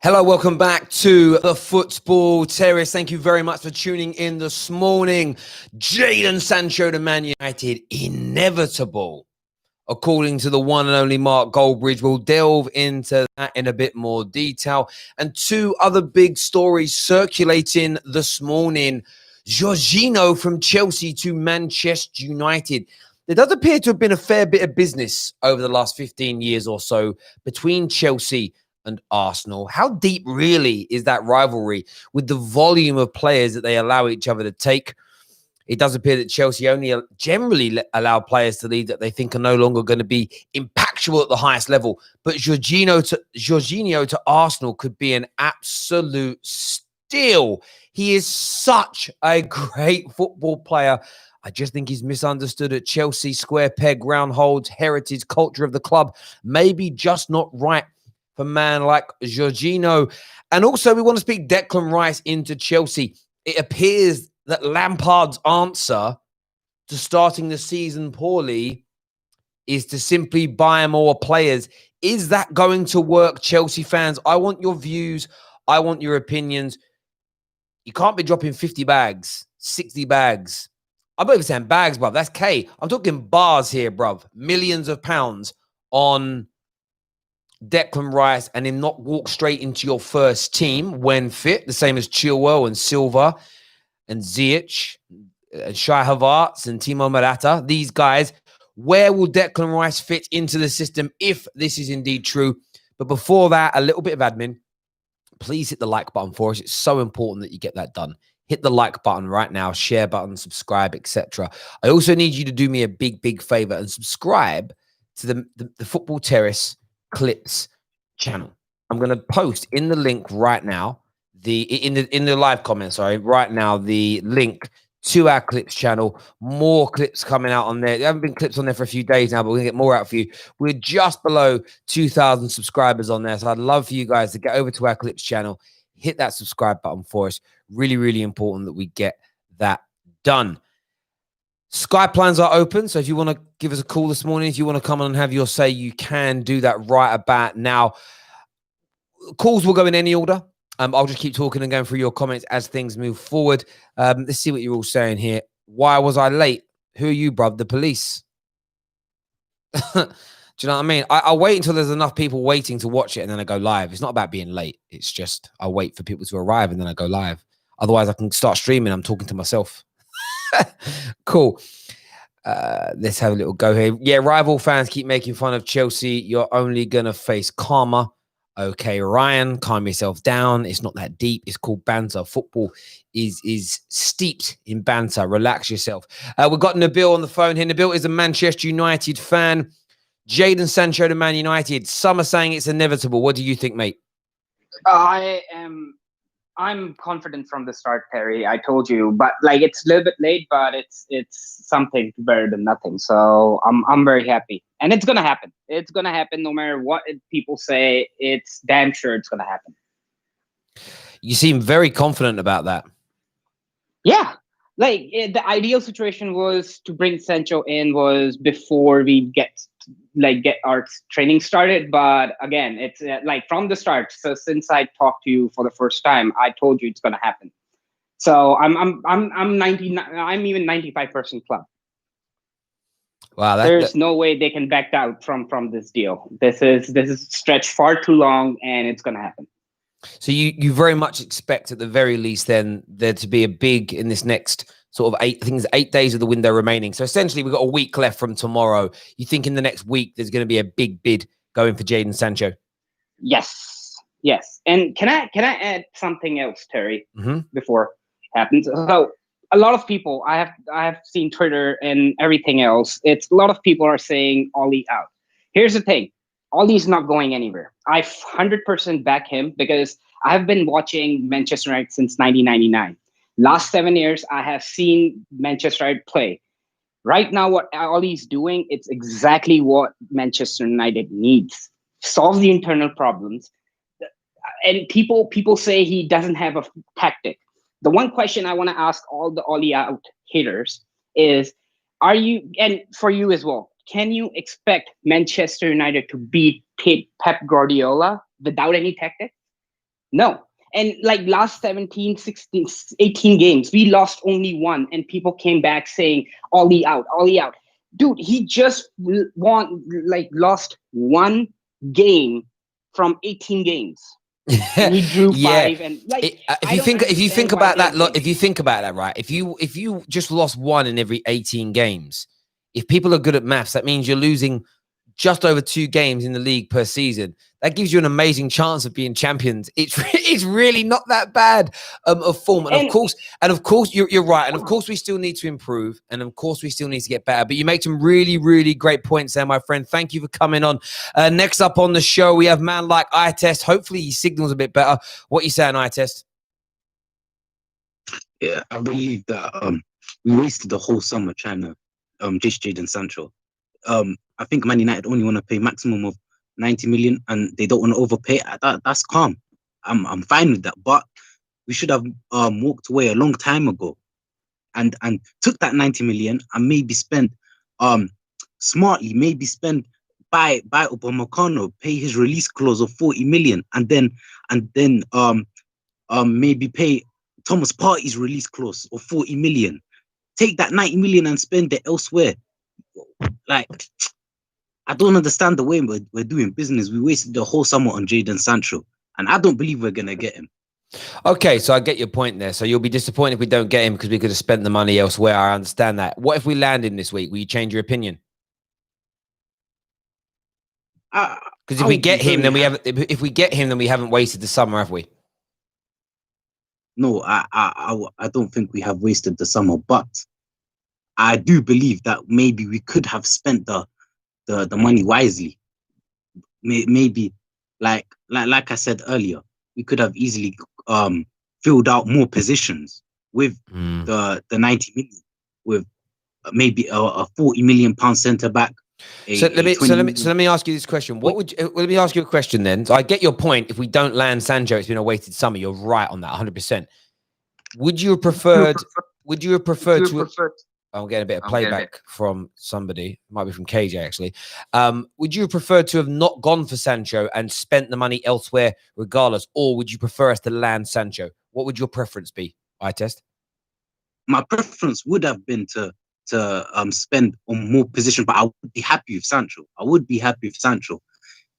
Hello, welcome back to the Football Terrace. Thank you very much for tuning in this morning. Jadon Sancho to Man United, inevitable, according to the one and only Mark Goldbridge. We'll delve into that in a bit more detail. And two other big stories circulating this morning. Jorginho from Chelsea to Manchester United. There does appear to have been a fair bit of business over the last 15 years or so between Chelsea and Arsenal. How deep really is that rivalry with the volume of players that they allow each other to take? It does appear that Chelsea only generally allow players to leave that they think are no longer going to be impactful at the highest level. But Jorginho to Arsenal could be an absolute steal. He is such a great football player. I just think he's misunderstood at Chelsea. Square peg, round holes, heritage, culture of the club. Maybe just not right for a man like Jorginho. And also, we want to speak Declan Rice into Chelsea. It appears that Lampard's answer to starting the season poorly is to simply buy more players. Is that going to work, Chelsea fans? I want your views. I want your opinions. You can't be dropping 50 bags, 60 bags. I'm not even saying bags, bruv. That's K. I'm talking bars here, bruv. Millions of pounds on Declan Rice and him not walk straight into your first team when fit, the same as Chilwell and Silva and Ziyech and Shai Havertz and Timo Morata. These guys, where will Declan Rice fit into the system if this is indeed true? But before that, a little bit of admin. Please hit the like button for us. It's so important that you get that done. Hit the like button right now, share button, subscribe, etc. I also need you to do me a big favor and subscribe to the Football Terrace Clips channel. I'm going to post in the link right now, in the live comments, right now, the link to our Clips channel. More clips coming out on there. There haven't been clips on there for a few days now, but we're going to get more out for you. We're just below 2,000 subscribers on there, so I'd love for you guys to get over to our Clips channel, hit that subscribe button for us. Really important that we get that done. Sky plans are open, so if you want to give us a call this morning, if you want to come on and have your say, you can do that right about now. Calls will go in any order. I'll just keep talking and going through your comments as things move forward. Let's see what you're all saying here. Why was I late? Who are you, bruv? The police. Do you know what I mean? I wait until there's enough people waiting to watch it and then I go live. It's not about being late. It's just I wait for people to arrive and then I go live. Otherwise, I can start streaming. I'm talking to myself. Cool. Let's have a little go here. Yeah, rival fans keep making fun of Chelsea. You're only going to face karma. Okay, Ryan, calm yourself down. It's not that deep. It's called banter. Football is steeped in banter. Relax yourself. We've got Nabil on the phone here. Nabil is a Manchester United fan. Jadon Sancho to Man United. Some are saying it's inevitable. What do you think, mate? I'm confident from the start, Terry. I told you, but like it's a little bit late, but it's something better than nothing. So I'm very happy, and it's gonna happen. It's gonna happen no matter what people say. It's damn sure it's gonna happen. You seem very confident about that. Yeah, like the ideal situation was to bring Sancho in was before we get our training started. But again, it's like from the start. So since I talked to you for the first time, I told you it's gonna happen. So I'm 99. I'm even 95% club. Wow, there's no way they can back out from this deal. This is stretched far too long, and it's gonna happen. So you very much expect at the very least then there to be a big in this next sort of 8 days of the window remaining. So essentially we've got a week left from tomorrow. You think in the next week there's going to be a big bid going for Jadon Sancho? Yes. And can I add something else, Terry, before it happens? So a lot of people I have seen Twitter and everything else. It's a lot of people are saying Ollie out. Here's the thing. Ollie's not going anywhere. I 100% back him because I've been watching Manchester United since 1999. Last 7 years, I have seen Manchester United play. Right now, what Ollie's doing, it's exactly what Manchester United needs. Solve the internal problems. And people say he doesn't have a tactic. The one question I want to ask all the Ollie out haters is, are you, and for you as well, can you expect Manchester United to beat Pep Guardiola without any tactic? No. And like last 17, 16, 18 games, we lost only one, and people came back saying, Ollie out, Ollie out. Dude, he just lost one game from 18 games. And he drew five, and if you think about that, right? If you just lost one in every 18 games, if people are good at maths, that means you're losing just over 2 games in the league per season. That gives you an amazing chance of being champions. It's really not that bad of form. And of course, you're right. And of course, we still need to improve. And of course, we still need to get better. But you make some really, really great points there, my friend. Thank you for coming on. Next up on the show, we have man like iTest. Hopefully, he signals a bit better. What you saying, iTest? Yeah, I believe that we wasted the whole summer trying to ditch Jadon Sancho. I think Man United only want to pay maximum of 90 million, and they don't want to overpay. That's calm. I'm fine with that. But we should have walked away a long time ago, and took that 90 million and maybe spent smartly. Maybe spend buy Upamecano, pay his release clause of 40 million, and then maybe pay Thomas Partey's release clause of 40 million. Take that 90 million and spend it elsewhere. Like, I don't understand the way we're doing business. We wasted the whole summer on Jadon Sancho, and I don't believe we're going to get him. Okay, so I get your point there. So you'll be disappointed if we don't get him because we could have spent the money elsewhere. I understand that. What if we land him this week? Will you change your opinion? Because if we get him, then we haven't. If we get him, then we haven't wasted the summer, have we? No, I don't think we have wasted the summer, but I do believe that maybe we could have spent the money wisely. Maybe like I said earlier, we could have easily filled out more positions with the 90 million, with maybe a 40 million pound centre back. So let me ask you this question. Let me ask you a question then. So I get your point. If we don't land Sancho, it's been a wasted summer. You're right on that, 100%. Would you have preferred to? I'm getting a bit of playback from somebody. It might be from KJ, actually. Would you have preferred to have not gone for Sancho and spent the money elsewhere regardless? Or would you prefer us to land Sancho? What would your preference be, iTest? My preference would have been to spend on more position, but I would be happy with Sancho.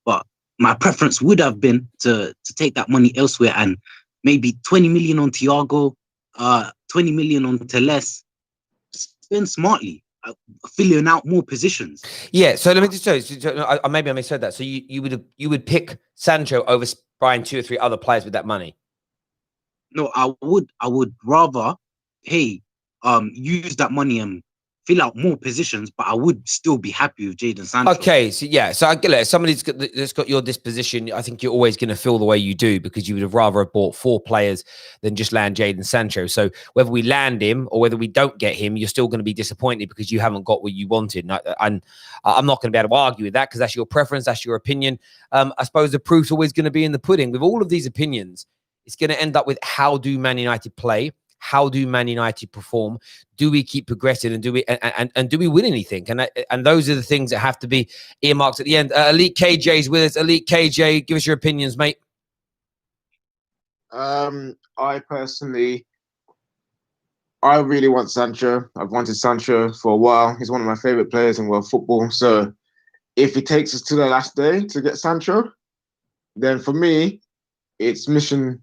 But my preference would have been to take that money elsewhere and maybe 20 million on Thiago, 20 million on Teles. Spend smartly, filling out more positions. Yeah, so let me just say, maybe I missaid that. So you would pick Sancho over buying 2 or 3 other players with that money? No, I would rather use that money and fill out more positions, but I would still be happy with Jadon Sancho. Okay, so yeah, so I get it. Somebody's that's got your disposition. I think you're always going to feel the way you do because you would have rather have bought 4 players than just land Jadon Sancho. So whether we land him or whether we don't get him, you're still going to be disappointed because you haven't got what you wanted. And I'm not going to be able to argue with that because that's your preference, that's your opinion. I suppose the proof's always going to be in the pudding. With all of these opinions, it's going to end up with how do Man United play? How do Man United perform? Do we keep progressing and do we win anything? And those are the things that have to be earmarked at the end. Elite KJ is with us. Elite KJ, give us your opinions, mate. I personally, I really want Sancho. I've wanted Sancho for a while. He's one of my favorite players in world football. So if it takes us to the last day to get Sancho, then for me, it's mission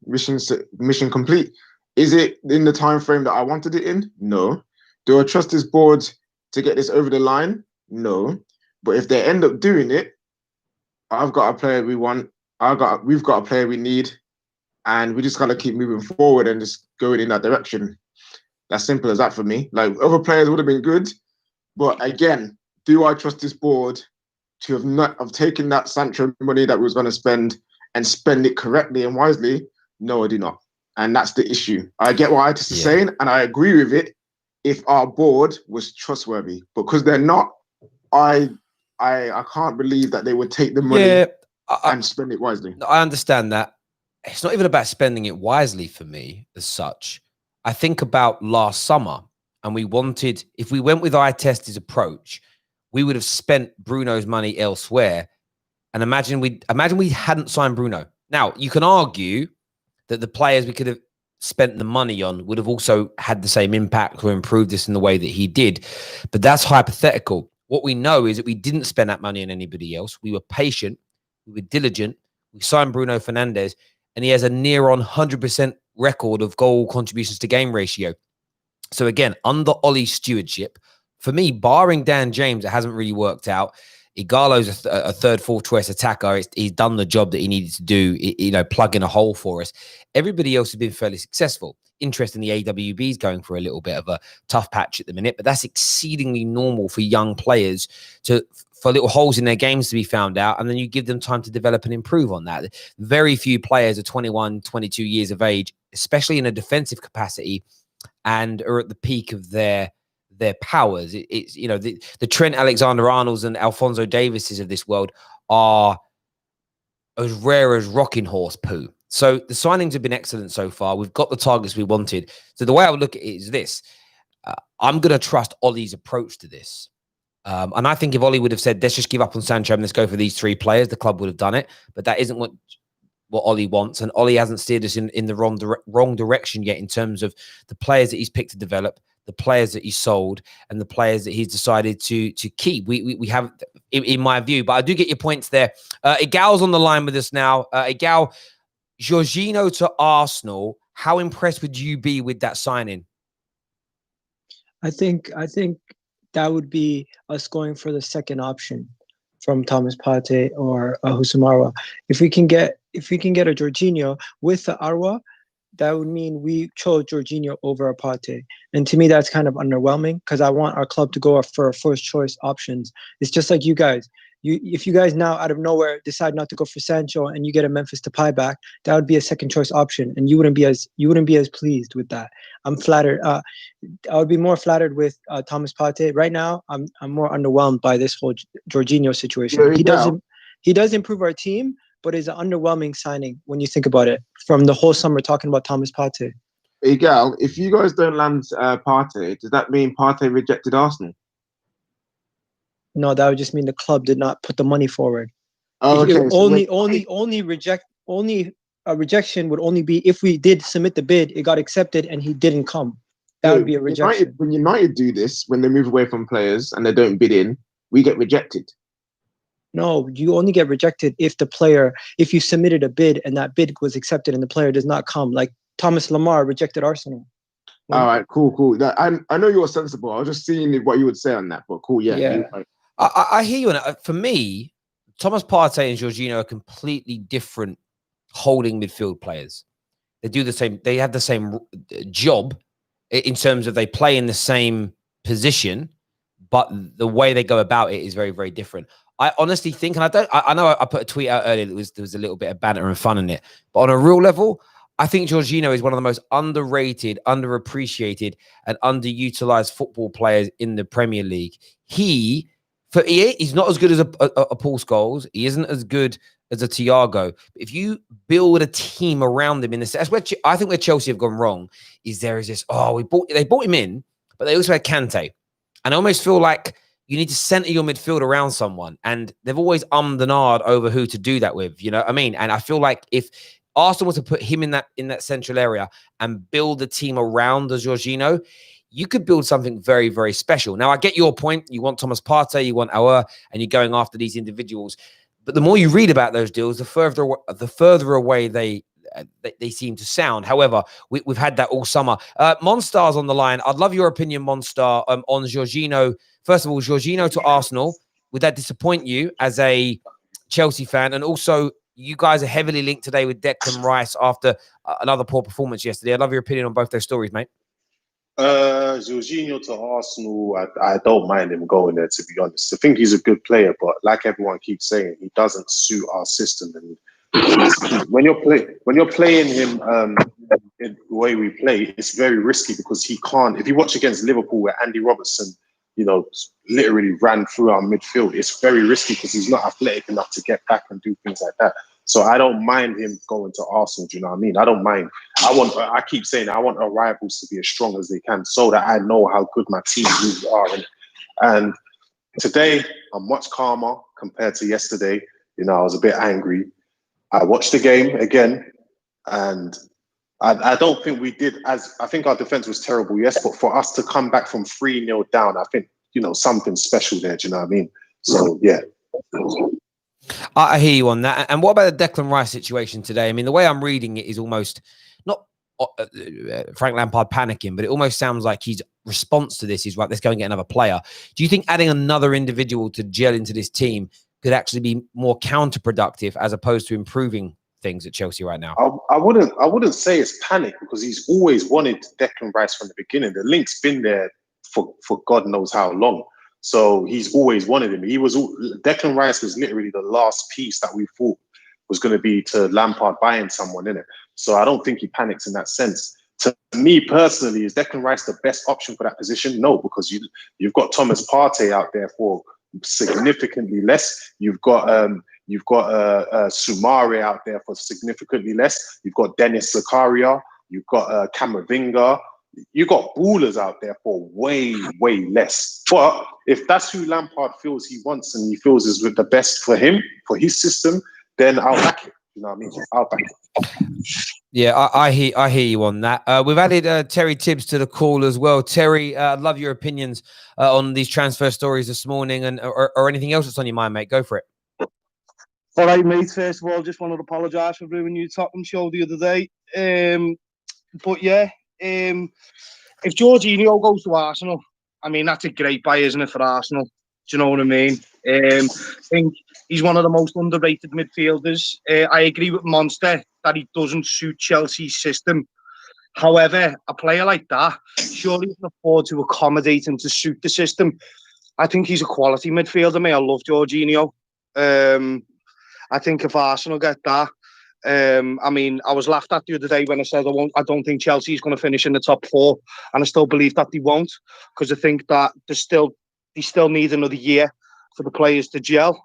complete. Is it in the time frame that I wanted it in? No. Do I trust this board to get this over the line? No. But if they end up doing it, I've got a player we want. We've got a player we need, and we just gotta keep moving forward and just going in that direction. That's simple as that for me. Like, other players would have been good, but again, do I trust this board to have taken that Sancho money that we was going to spend and spend it correctly and wisely? No, I do not. And that's the issue. I get what Itis is saying, and I agree with it if our board was trustworthy. Because they're not, I can't believe that they would take the money and spend it wisely. I understand that. It's not even about spending it wisely for me as such. I think about last summer, and we wanted, if we went with iTest's approach, we would have spent Bruno's money elsewhere. And imagine we hadn't signed Bruno. Now, you can argue that the players we could have spent the money on would have also had the same impact or improved this in the way that he did. But that's hypothetical. What we know is that we didn't spend that money on anybody else. We were patient. We were diligent. We signed Bruno Fernandes, and he has a near on 100% record of goal contributions to game ratio. So again, under Ollie's stewardship, for me, barring Dan James, it hasn't really worked out. Igalo's a third, fourth choice attacker. He's done the job that he needed to do, plug in a hole for us. Everybody else has been fairly successful. Interestingly, AWB is going for a little bit of a tough patch at the minute, but that's exceedingly normal for young players for little holes in their games to be found out, and then you give them time to develop and improve on that. Very few players are 21, 22 years of age, especially in a defensive capacity, and are at the peak of their powers. It's the Trent Alexander-Arnolds and Alphonso Davises of this world are as rare as rocking horse poo. So the signings have been excellent so far. We've got the targets we wanted. So the way I would look at it is this. I'm going to trust Ollie's approach to this. And I think if Ollie would have said, let's just give up on Sancho and let's go for these three players, the club would have done it. But that isn't what Ollie wants. And Ollie hasn't steered us in the wrong direction yet in terms of the players that he's picked to develop, the players that he's sold, and the players that he's decided to keep. We have, in my view, but I do get your points there. Igal's on the line with us now. Igal, Jorginho to Arsenal. How impressed would you be with that signing? I think that would be us going for the second option from Thomas Partey or Husumara. If we can get a Jorginho with the Arwa, that would mean we chose Jorginho over a Partey. And to me, that's kind of underwhelming because I want our club to go for first choice options. It's just like you guys. If you guys now out of nowhere decide not to go for Sancho and you get a Memphis Depay back, that would be a second choice option, and you wouldn't be as pleased with that. I'm flattered. I would be more flattered with Thomas Partey. Right now, I'm more underwhelmed by this whole Jorginho situation. He does improve our team, but it's an underwhelming signing when you think about it. From the whole summer talking about Thomas Partey. Hey, Gal, if you guys don't land Partey, does that mean Partey rejected Arsenal? No, that would just mean the club did not put the money forward. Oh, okay. A rejection would only be if we did submit the bid, it got accepted, and he didn't come. That would be a rejection. When United do this, when they move away from players and they don't bid in, we get rejected. No, you only get rejected if you submitted a bid and that bid was accepted and the player does not come. Like Thomas Lemar rejected Arsenal. All right, cool. I know you're sensible. I was just seeing what you would say on that, but cool, yeah. I hear you on it. For me, Thomas Partey and Jorginho are completely different holding midfield players. They have the same job in terms of they play in the same position, but the way they go about it is very, very different. I honestly think, and I know I put a tweet out earlier that there was a little bit of banter and fun in it, but on a real level, I think Jorginho is one of the most underrated, underappreciated, and underutilized football players in the Premier League. He's not as good as a Paul Scholes. He isn't as good as a Thiago. If you build a team around him that's where I think where Chelsea have gone wrong. There is this? They bought him in, but they also had Kante, and I almost feel like you need to center your midfield around someone, and they've always and ahed over who to do that with. You know what I mean? And I feel like if Arsenal was to put him in that central area and build the team around the Jorginho, you could build something very, very special. Now, I get your point. You want Thomas Partey, you want Aouar, and you're going after these individuals. But the more you read about those deals, the further away they seem to sound. However, we've had that all summer. Monstar's on the line. I'd love your opinion, Monstar, on Jorginho. First of all, Jorginho to Arsenal. Would that disappoint you as a Chelsea fan? And also, you guys are heavily linked today with Declan Rice after another poor performance yesterday. I'd love your opinion on both those stories, mate. Jorginho to Arsenal, I don't mind him going there, to be honest. I think he's a good player, but like everyone keeps saying, he doesn't suit our system. And when you're playing him in the way we play, it's very risky because he can't. If you watch against Liverpool, where Andy Robertson, literally ran through our midfield, it's very risky because he's not athletic enough to get back and do things like that. So I don't mind him going to Arsenal. Do you know what I mean? I don't mind. I keep saying I want our rivals to be as strong as they can so that I know how good my team really are. And today, I'm much calmer compared to yesterday. I was a bit angry. I watched the game again, and I don't think we did I think our defense was terrible, yes, but for us to come back from 3-0 down, I think, something special there. Do you know what I mean? So, yeah. I hear you on that. And what about the Declan Rice situation today? I mean, the way I'm reading it is almost not Frank Lampard panicking, but it almost sounds like his response to this is, right, let's go and get another player. Do you think adding another individual to gel into this team could actually be more counterproductive as opposed to improving things at Chelsea right now? I wouldn't say it's panic, because he's always wanted Declan Rice from the beginning. The link's been there for God knows how long. So he's always wanted him. Declan Rice was literally the last piece that we thought was going to be to Lampard buying someone in it. So I don't think he panics in that sense. To me personally, is Declan Rice the best option for that position? No, because you've got Thomas Partey out there for significantly less. You've got Soumare out there for significantly less. You've got Dennis Zakaria. You've got Camavinga. You got ballers out there for way, way less. But if that's who Lampard feels he wants and he feels is with the best for him, for his system, then I'll back it. You know what I mean? I'll back it. Yeah, I hear you on that. We've added Terry Tibbs to the call as well. Terry, I'd love your opinions on these transfer stories this morning, and or anything else that's on your mind, mate. Go for it. All right, mate. First of all, just wanted to apologise for ruining your Tottenham show the other day. But yeah, if Jorginho goes to Arsenal, I mean, that's a great buy, isn't it, for Arsenal? Do you know what I mean? I think he's one of the most underrated midfielders. I agree with Monster that he doesn't suit Chelsea's system. However, a player like that surely can afford to accommodate him to suit the system. I think he's a quality midfielder, mate. I love Jorginho. I think if Arsenal get that, I mean, I was laughed at the other day when I said I don't think Chelsea's going to finish in the top 4, and I still believe that they won't, because I think that they still need another year for the players to gel.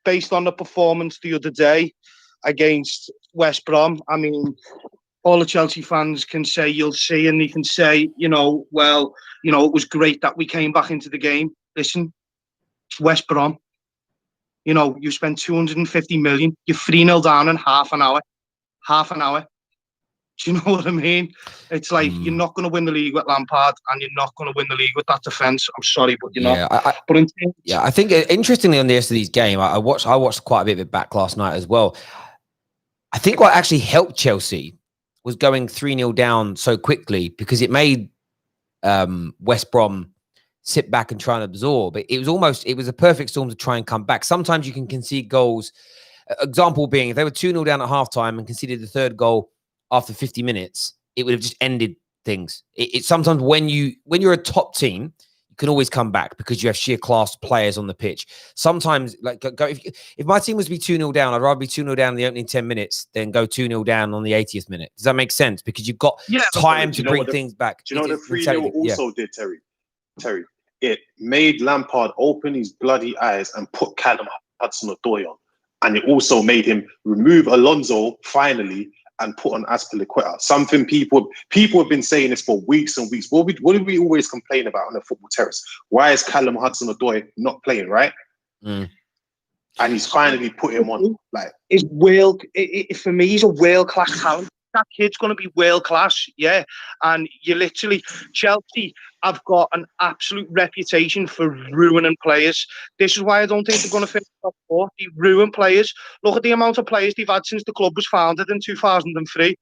Based on the performance the other day against West Brom, I mean, all the Chelsea fans can say, you'll see, and they can say, well, it was great that we came back into the game. Listen, it's West Brom. You spent 250 million. You're 3-0 down in half an hour. Do you know what I mean? It's like you're not going to win the league with Lampard, and you're not going to win the league with that defence. I'm sorry, but you're not. I think interestingly on the yesterday's game, I watched quite a bit of it back last night as well. I think what actually helped Chelsea was going 3-0 down so quickly, because it made West Brom sit back and try and absorb. It was a perfect storm to try and come back. Sometimes you can concede goals. Example being, if they were 2-0 down at halftime and conceded the third goal after 50 minutes, it would have just ended things. It's sometimes when you're a top team, you can always come back because you have sheer class players on the pitch. Sometimes, if my team was to be 2-0 down, I'd rather be 2-0 down in the opening 10 minutes than go 2-0 down on the 80th minute. Does that make sense? Because you've got time to bring things back. Do you know what the 3-0 also did, Terry? It made Lampard open his bloody eyes and put Callum Hudson-Odoi on. And it also made him remove Alonso finally and put on Azpilicueta. Something people have been saying this for weeks and weeks. What did we always complain about on the Football Terrace? Why is Callum Hudson-Odoi not playing, right? And he's finally put him on. For me, he's a world-class talent. That kid's going to be world-class, yeah. And Chelsea have got an absolute reputation for ruining players. This is why I don't think they're going to finish top 4. They ruin players. Look at the amount of players they've had since the club was founded in 2003.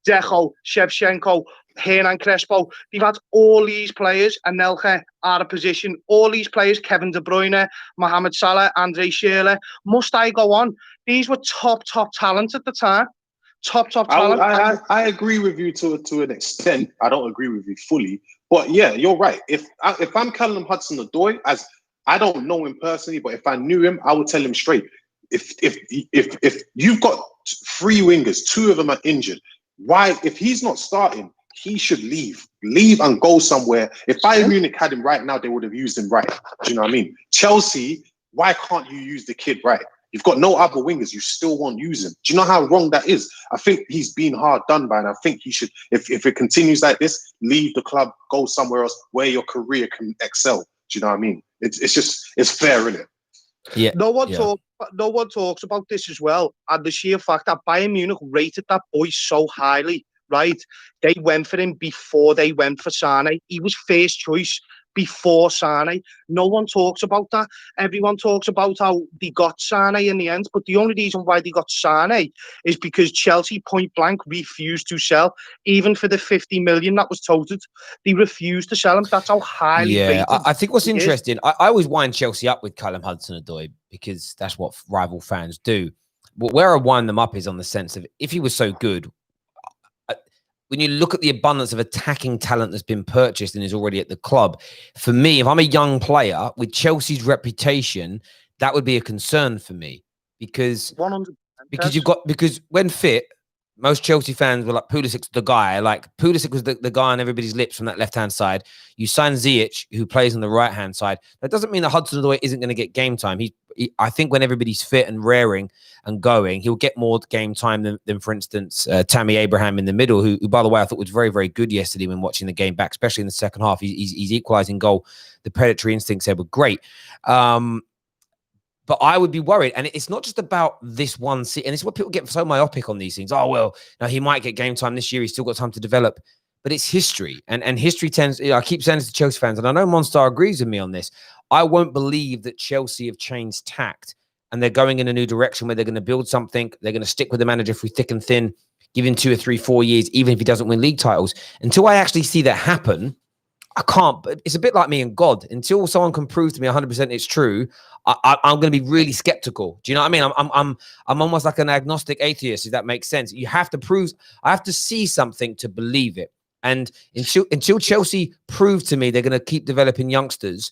Deco, Shevchenko, Hernan Crespo. They've had all these players, Anelka out of position. All these players, Kevin De Bruyne, Mohamed Salah, Andre Schürrle. Must I go on? These were top talent at the time. Top talent. I agree with you to an extent. I don't agree with you fully, but yeah, you're right. If I'm Callum Hudson-Odoi, as I don't know him personally, but if I knew him, I would tell him straight. If you've got 3 wingers, 2 of them are injured, why? If he's not starting, he should leave and go somewhere. If Bayern Munich had him right now, they would have used him right. Do you know what I mean? Chelsea, why can't you use the kid right? You've got no other wingers. You still won't use him. Do you know how wrong that is? I think he's been hard done by, and I think he should, if it continues like this, leave the club, go somewhere else where your career can excel. Do you know what I mean? It's fair, isn't it? Yeah. No one talks about this as well. And the sheer fact that Bayern Munich rated that boy so highly, right? They went for him before they went for Sane. He was first choice before Sane. No one talks about that. Everyone talks about how they got Sane in the end, but the only reason why they got Sane is because Chelsea point blank refused to sell, even for the 50 million that was toted. They refused to sell him. That's how highly rated. I think what's interesting, I always wind Chelsea up with Callum Hudson-Odoi because that's what rival fans do. But where I wind them up is on the sense of if he was so good, when you look at the abundance of attacking talent that's been purchased and is already at the club, for me, if I'm a young player with Chelsea's reputation, that would be a concern for me because 100%. Because when fit, most Chelsea fans were like, Pulisic's the guy. Like Pulisic was the guy on everybody's lips from that left-hand side. You sign Ziyech, who plays on the right-hand side. That doesn't mean that Hudson-Odoi isn't going to get game time. I think when everybody's fit and raring and going, he'll get more game time than for instance, Tammy Abraham in the middle, who, by the way, I thought was very, very good yesterday when watching the game back, especially in the second half. He's equalising goal. The predatory instincts there were great. But I would be worried. And it's not just about this one season. And it's what people get so myopic on these things. Oh, well, now he might get game time this year. He's still got time to develop. But it's history. And history tends, I keep saying this to Chelsea fans, and I know Monstar agrees with me on this. I won't believe that Chelsea have changed tact and they're going in a new direction where they're going to build something. They're going to stick with the manager through thick and thin, give him 2 or 3, 4 years, even if he doesn't win league titles. Until I actually see that happen, I can't. It's a bit like me and God. Until someone can prove to me 100% it's true, I'm going to be really skeptical. Do you know what I mean? I'm almost like an agnostic atheist, if that makes sense. You have to prove. I have to see something to believe it. And until Chelsea prove to me they're going to keep developing youngsters,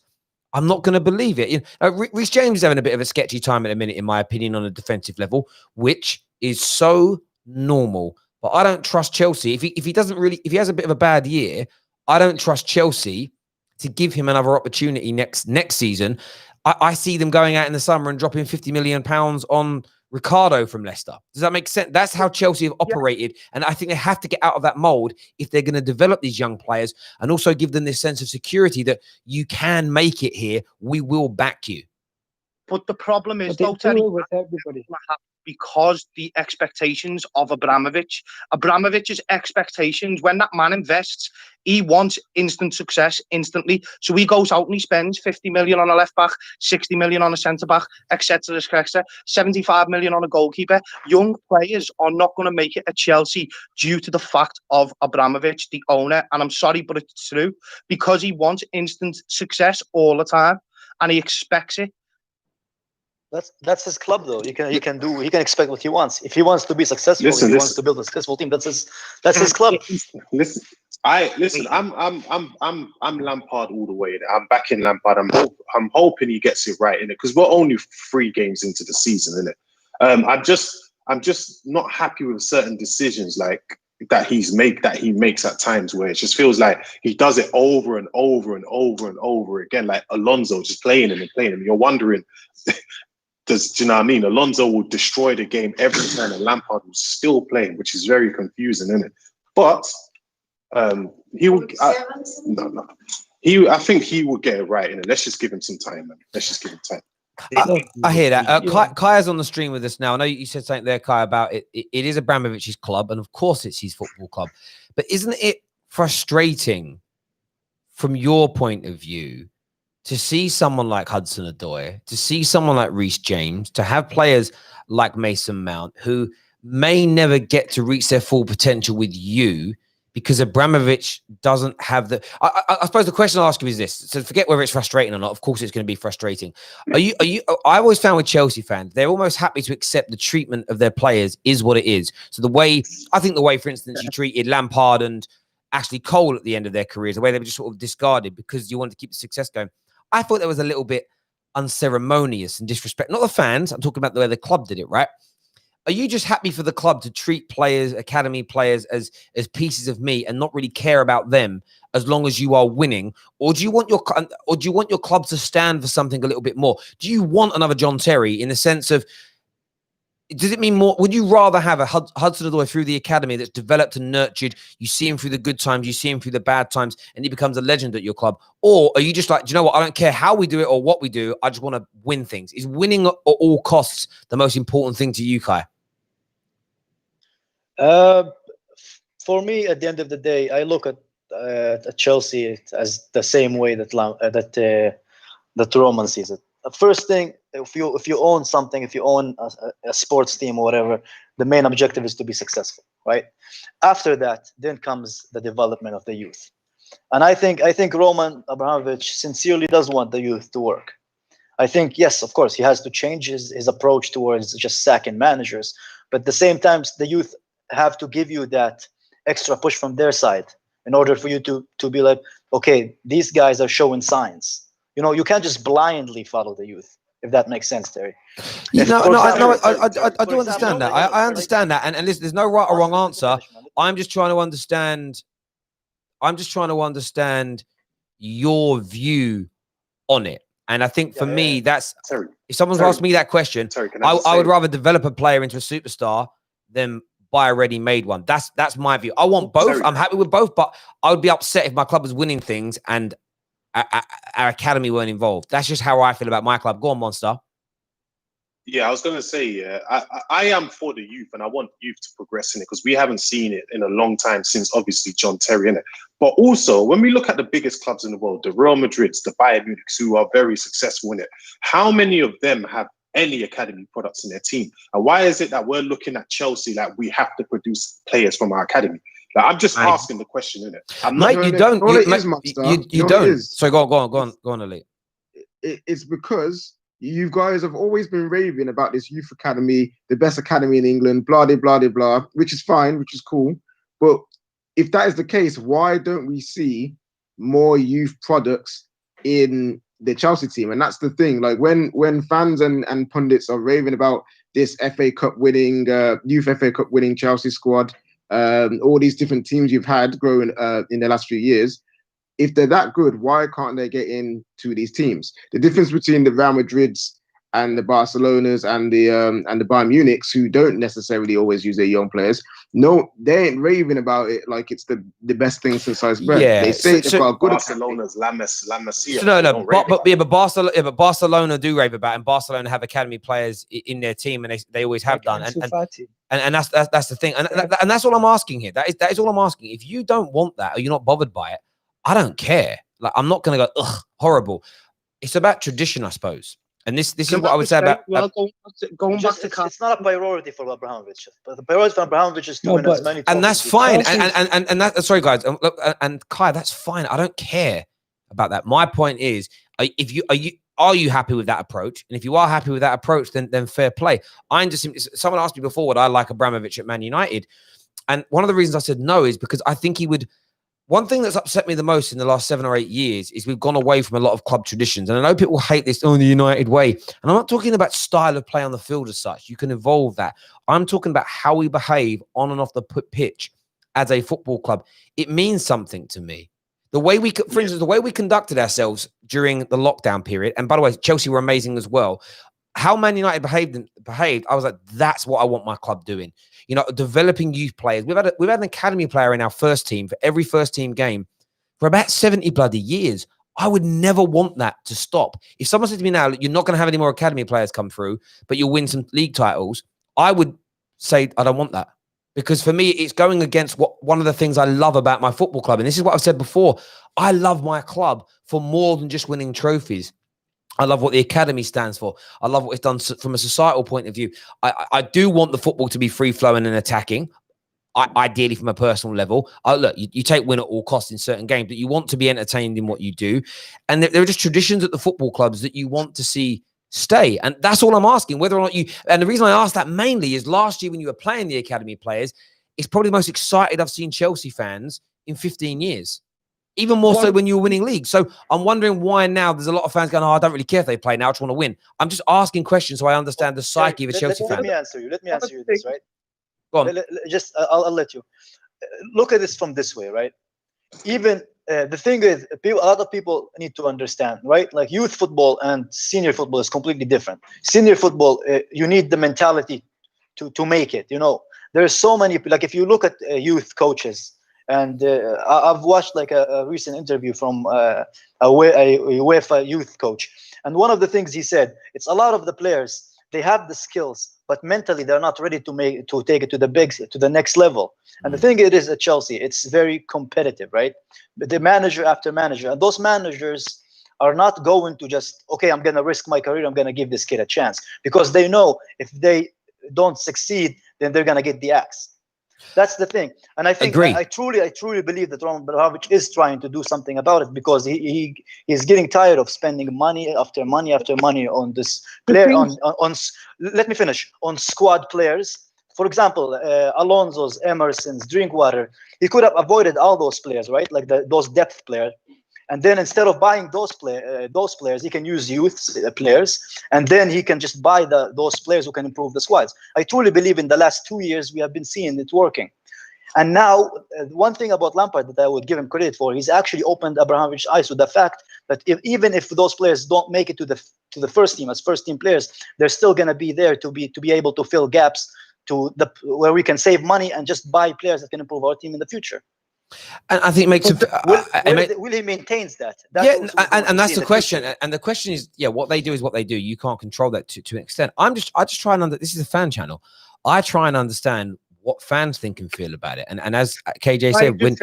I'm not going to believe it. You know, Reece James is having a bit of a sketchy time at the minute, in my opinion, on a defensive level, which is so normal. But I don't trust Chelsea. If he has a bit of a bad year, I don't trust Chelsea to give him another opportunity next season. I see them going out in the summer and dropping £50 million on Ricardo from Leicester. Does that make sense? That's how Chelsea have operated. Yeah. And I think they have to get out of that mold if they're going to develop these young players and also give them this sense of security that you can make it here. We will back you. But the problem is, though, Terry, with everybody, because the expectations of Abramovich's expectations, when that man invests, he wants instant success instantly. So he goes out and he spends 50 million on a left back, 60 million on a centre back, etc., 75 million on a goalkeeper. Young players are not going to make it at Chelsea due to the fact of Abramovich, the owner. And I'm sorry, but it's true, because he wants instant success all the time and he expects it. That's his club, though. He can expect what he wants. If he wants to be successful, if he wants to build a successful team, that's his club. Listen, I'm Lampard all the way. I'm backing Lampard. I'm hoping he gets it right in it, because we're only 3 games into the season, isn't it? I'm just not happy with certain decisions like that he makes at times, where it just feels like he does it over and over and over and over again, like Alonso, just playing him and playing him. You're wondering. Do you know what I mean? Alonso will destroy the game every time, and Lampard will still play, which is very confusing, isn't it? But he will. I think he will get it right, and let's just give him some time, man. Let's just give him time. I hear that. Kaya's on the stream with us now. I know you said something there, Kaya, about it. It is Abramovich's club, and of course it's his football club. But isn't it frustrating from your point of view to see someone like Hudson-Odoi, to see someone like Reece James, to have players like Mason Mount who may never get to reach their full potential with you because Abramovich doesn't have the... I suppose the question I'll ask you is this. So forget whether it's frustrating or not. Of course it's going to be frustrating. I always found with Chelsea fans, they're almost happy to accept the treatment of their players is what it is. So I think the way, for instance, you treated Lampard and Ashley Cole at the end of their careers, the way they were just sort of discarded because you wanted to keep the success going. I thought that was a little bit unceremonious and disrespect. Not the fans. I'm talking about the way the club did it, right? Are you just happy for the club to treat players, academy players, as pieces of meat and not really care about them as long as you are winning? Or do you want your club to stand for something a little bit more? Do you want another John Terry in the sense of does it mean more? Would you rather have a Hudson-Odoi through the academy that's developed and nurtured? You see him through the good times, you see him through the bad times, and he becomes a legend at your club. Or are you just like, do you know what? I don't care how we do it or what we do. I just want to win things. Is winning at all costs the most important thing to you, Kai? For me, at the end of the day, I look at Chelsea as the same way that Roman sees it. The first thing, if you own something, if you own a sports team or whatever, the main objective is to be successful, right? After that, then comes the development of the youth. And I think Roman Abramovich sincerely does want the youth to work. I think, yes, of course, he has to change his approach towards just sacking managers. But at the same time, the youth have to give you that extra push from their side in order for you to be like, okay, these guys are showing signs. You know, you can't just blindly follow the youth, if that makes sense, Terry. I do understand that. I understand that. And there's no right or wrong answer. I'm just trying to understand. I'm just trying to understand your view on it. And I think for me, that's if someone's asked me that question, I would rather develop a player into a superstar than buy a ready-made one. That's my view. I want both. I'm happy with both, but I would be upset if my club was winning things and our academy weren't involved. That's just how I feel about my club. Go on, Monster. Yeah, I was going to say, I am for the youth, and I want youth to progress in it because we haven't seen it in a long time since obviously John Terry in it. But also, when we look at the biggest clubs in the world, the Real Madrids, the Bayern Munichs, who are very successful in it, how many of them have any academy products in their team? And why is it that we're looking at Chelsea like we have to produce players from our academy? Like, I'm just asking the question, innit? Mate, you don't. You don't. So go on, Elite. It's because you guys have always been raving about this youth academy, the best academy in England, blah, blah, blah, blah, which is fine, which is cool. But if that is the case, why don't we see more youth products in the Chelsea team? And that's the thing. Like when fans and pundits are raving about this FA Cup winning, youth FA Cup winning Chelsea squad, all these different teams you've had growing in the last few years, if they're that good, why can't they get into these teams? The difference between the Real Madrids and the Barcelonas and the Bayern Munichs, who don't necessarily always use their young players, no, they ain't raving about it like it's the best thing since sliced bread. Yeah, they say they've got a good Barcelona's La Masia. But Barcelona do rave about it, and Barcelona have academy players in their team, and they always have done. And that's the thing, and that's all I'm asking here. That is all I'm asking. If you don't want that or you're not bothered by it, I don't care. Like, I'm not going to go, ugh, horrible. It's about tradition, I suppose. And this is what I would say about... going back to... It's not a priority for Abramovich. But the priority for Abramovich is to win as many... And that's fine. And that... Sorry, guys. And Kai, that's fine. I don't care about that. My point is, are you happy with that approach? And if you are happy with that approach, then fair play. Someone asked me before, would I like Abramovich at Man United? And one of the reasons I said no is because I think he would... One thing that's upset me the most in the last 7 or 8 years is we've gone away from a lot of club traditions. And I know people hate this, the United way. And I'm not talking about style of play on the field as such. You can evolve that. I'm talking about how we behave on and off the pitch as a football club. It means something to me. The way for instance, the way we conducted ourselves during the lockdown period, and by the way, Chelsea were amazing as well. How Man United behaved, I was like, that's what I want my club doing. You know, developing youth players. We've had an academy player in our first team for every first team game for about 70 bloody years. I would never want that to stop. If someone said to me now, you're not going to have any more academy players come through, but you'll win some league titles, I would say I don't want that. Because for me, it's going against one of the things I love about my football club. And this is what I've said before. I love my club for more than just winning trophies. I love what the academy stands for. I love what it's done from a societal point of view. I do want the football to be free-flowing and attacking, ideally from a personal level. Look, you take win at all costs in certain games, but you want to be entertained in what you do. And there are just traditions at the football clubs that you want to see stay. And that's all I'm asking, whether or not you... And the reason I asked that mainly is last year when you were playing the academy players, it's probably the most excited I've seen Chelsea fans in 15 years. Even more so when you were winning leagues. So I'm wondering why now there's a lot of fans going, I don't really care if they play now. I just want to win. I'm just asking questions so I understand the psyche of a Chelsea fan. Let me answer you this, right? Go on. I'll let you. Look at this from this way, right? Even the thing is, a lot of people need to understand, right? Like youth football and senior football is completely different. Senior football, you need the mentality to make it. You know, there's so many. Like if you look at youth coaches, and I've watched like a recent interview from a UEFA youth coach, and one of the things he said, it's a lot of the players, they have the skills, but mentally they're not ready to take it to the next level. And the thing it is at Chelsea, it's very competitive, right? But the manager after manager, and those managers are not going to just, okay, I'm going to risk my career, I'm going to give this kid a chance, because they know if they don't succeed, then they're going to get the axe. That's the thing. And I think I truly believe that Roman Abramovich is trying to do something about it, because he's getting tired of spending money after money after money on this player, let me finish, on squad players. For example, Alonso's, Emerson's, Drinkwater, he could have avoided all those players, right? Like those depth players. And then instead of buying those players, he can use youth players, and then he can just buy those players who can improve the squads. I truly believe in the last 2 years we have been seeing it working. And now, one thing about Lampard that I would give him credit for, he's actually opened Abramovich's eyes to the fact that even if those players don't make it to the first team as first team players, they're still going to be there to be able to fill gaps where we can save money and just buy players that can improve our team in the future. And I think it makes will he maintains that? And that's the question. And the question is, what they do is what they do. You can't control that to an extent. I just try and this is a fan channel. I try and understand what fans think and feel about it. And as KJ said, when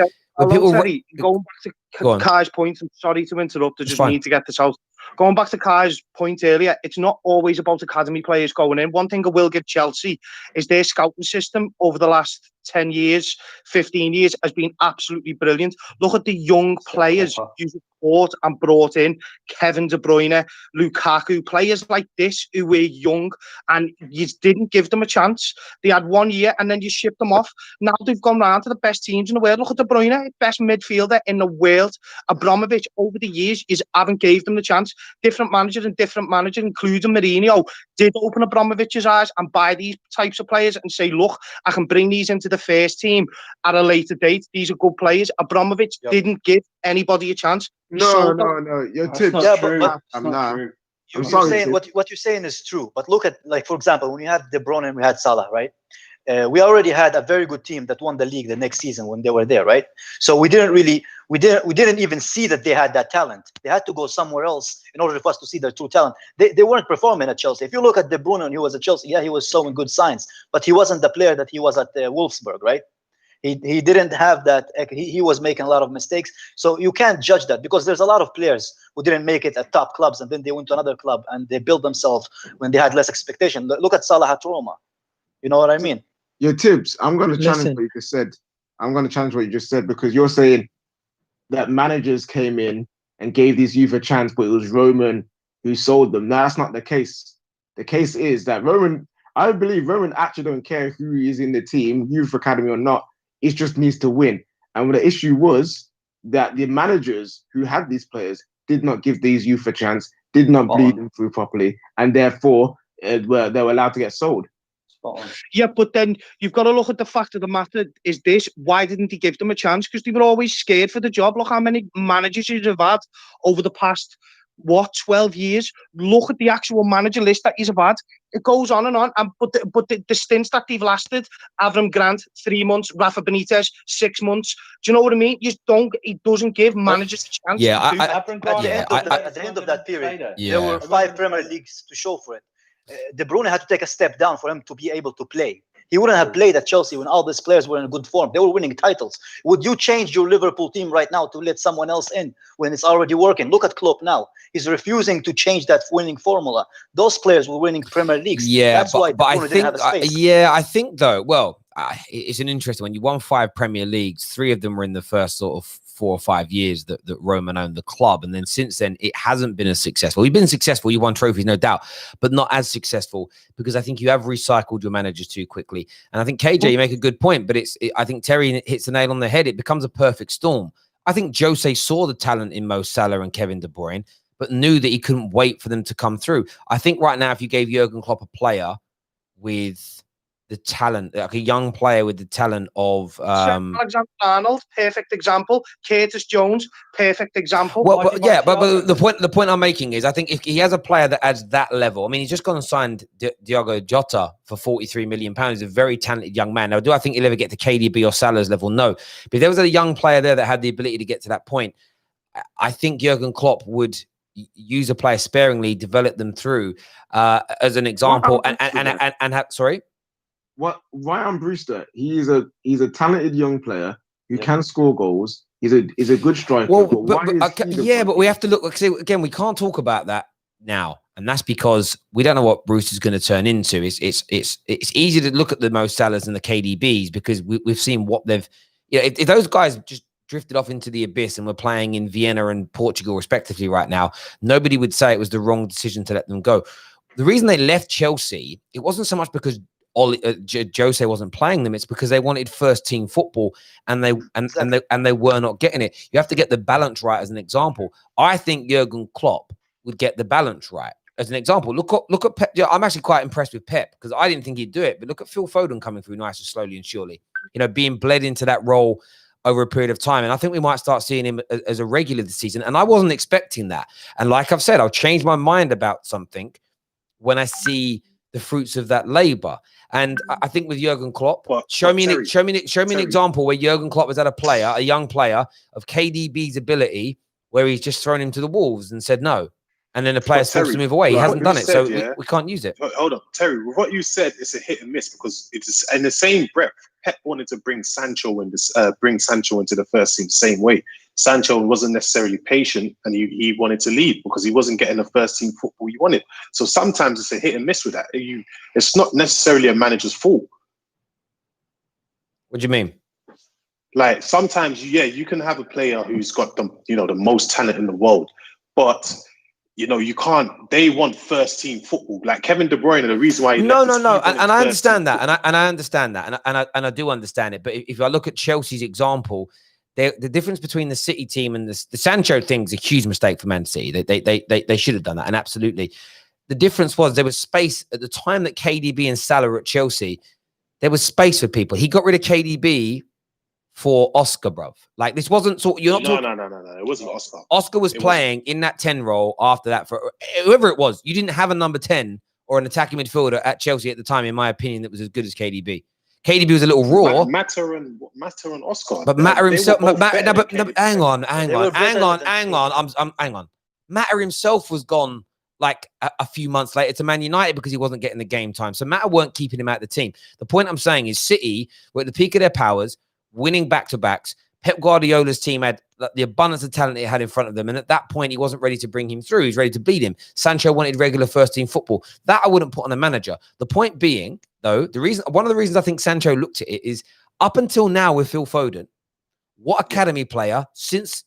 people going back to Kai's point, I'm sorry to interrupt. I just need to get this out. Going back to Kai's point earlier, it's not always about academy players going in. One thing I will give Chelsea is their scouting system over the last 10 years, 15 years has been absolutely brilliant. Look at the young players you've bought and brought in. Kevin De Bruyne, Lukaku, players like this who were young, and you didn't give them a chance. They had 1 year and then you shipped them off. Now they've gone round to the best teams in the world. Look at De Bruyne, best midfielder in the world. Abramovich, over the years, haven't gave them the chance. Different managers, including Mourinho, did open Abramovich's eyes and buy these types of players and say, look, I can bring these into the first team at a later date. These are good players. Abramovich didn't give anybody a chance. No. Your tip. I'm sorry. What you're saying is true. But look at, like, for example, when you had De Bruyne and we had Salah, right? We already had a very good team that won the league the next season when they were there, right? So we didn't even see that they had that talent. They had to go somewhere else in order for us to see their true talent. They weren't performing at Chelsea. If you look at De Bruyne when he was at Chelsea, he was showing good signs, but he wasn't the player that he was at Wolfsburg, right? He didn't have that. He was making a lot of mistakes. So you can't judge that, because there's a lot of players who didn't make it at top clubs and then they went to another club and they built themselves when they had less expectation. Look at Salah at Roma. You know what I mean? Your tips. I'm going to challenge what you just said. Because you're saying that managers came in and gave these youth a chance, but it was Roman who sold them. No, that's not the case. The case is that I believe Roman actually don't care who is in the team, youth academy or not. It just needs to win. And the issue was that the managers who had these players did not give these youth a chance, did not bleed them through properly, and therefore they were allowed to get sold. Yeah, but then you've got to look at the fact of the matter is this: why didn't he give them a chance? Because they were always scared for the job. Look how many managers you've had over the past 12 years. Look at the actual manager list that you've had. It goes on and on. But the stints that they've lasted: Avram Grant 3 months, Rafa Benitez 6 months. Do you know what I mean? He doesn't give managers a chance. At the end of that period, there were 5 Premier Leagues to show for it. De Bruyne had to take a step down for him to be able to play. He wouldn't have played at Chelsea when all these players were in good form. They were winning titles. Would you change your Liverpool team right now to let someone else in when it's already working? Look at Klopp now. He's refusing to change that winning formula. Those players were winning Premier Leagues. That's why De Bruyne didn't have a space. I think though, it's an interesting one. You won 5 Premier Leagues. 3 of them were in the first sort of 4 or 5 years that Roman owned the club. And then since then, it hasn't been as successful. You've been successful. You won trophies, no doubt, but not as successful because I think you have recycled your managers too quickly. And I think, KJ, you make a good point, but I think Terry hits the nail on the head. It becomes a perfect storm. I think Jose saw the talent in Mo Salah and Kevin De Bruyne, but knew that he couldn't wait for them to come through. I think right now, if you gave Jurgen Klopp a player with the talent, like a young player with the talent of Alexander-Arnold, perfect example. Curtis Jones, perfect example. Well, yeah, but the point I'm making is, I think if he has a player that adds that level, I mean, he's just gone and signed Diogo Jota for £43 million. He's a very talented young man. Now, do I think he'll ever get to KDB or Salah's level? No. But if there was a young player there that had the ability to get to that point, I think Jurgen Klopp would use a player sparingly, develop them through as an example, sorry. What Ryan Brewster? He's a talented young player who can score goals. He's a good striker. Well, but we have to look. Again, we can't talk about that now, and that's because we don't know what Brewster's going to turn into. It's easy to look at the Mo Salahs and the KDBs because we've seen what they've. If those guys just drifted off into the abyss and were playing in Vienna and Portugal respectively right now, nobody would say it was the wrong decision to let them go. The reason they left Chelsea, it wasn't so much because Jose wasn't playing them. It's because they wanted first team football and they were not getting it. You have to get the balance right. As an example, I think Jurgen Klopp would get the balance right. As an example, look at Pep. I'm actually quite impressed with Pep because I didn't think he'd do it. But look at Phil Foden coming through nice and slowly and surely. Being bled into that role over a period of time. And I think we might start seeing him as a regular this season. And I wasn't expecting that. And like I've said, I'll change my mind about something when I see the fruits of that labor. And I think with Jurgen Klopp, show me an example where Jurgen Klopp has had a young player of KDB's ability, where he's just thrown him to the wolves and said no. And then the player's forced to move away. He hasn't done it, so we can't use it. Hold on, Terry. With what you said, it's a hit and miss because it's in the same breath. Pep wanted to bring Sancho into the first team the same way. Sancho wasn't necessarily patient, and he wanted to leave because he wasn't getting the first team football he wanted. So sometimes it's a hit and miss with that. It's not necessarily a manager's fault. What do you mean? Like sometimes, you can have a player who's got the most talent in the world, but you can't. They want first team football. Like Kevin De Bruyne, the reason why and I understand that, and I understand that, and I do understand it. But if I look at Chelsea's example, the difference between the City team and the Sancho thing is a huge mistake for Man City. They should have done that, and absolutely, the difference was there was space at the time that KDB and Salah were at Chelsea. There was space for people. He got rid of KDB for Oscar, bruv. Like this wasn't No, it wasn't Oscar. Oscar was playing in that 10 role after that for whoever it was. You didn't have a number 10 or an attacking midfielder at Chelsea at the time, in my opinion, that was as good as KDB. KDB was a little raw. Matter and Oscar. But Matter himself. Hang on. Matter himself was gone like a few months later to Man United because he wasn't getting the game time. So Matter weren't keeping him out of the team. The point I'm saying is City were at the peak of their powers, winning back-to-backs. Pep Guardiola's team had the abundance of talent it had in front of them. And at that point, he wasn't ready to bring him through. He was ready to bleed him. Sancho wanted regular first-team football. That I wouldn't put on a manager. The point being, though, one of the reasons I think Sancho looked at it is up until now with Phil Foden, what academy player since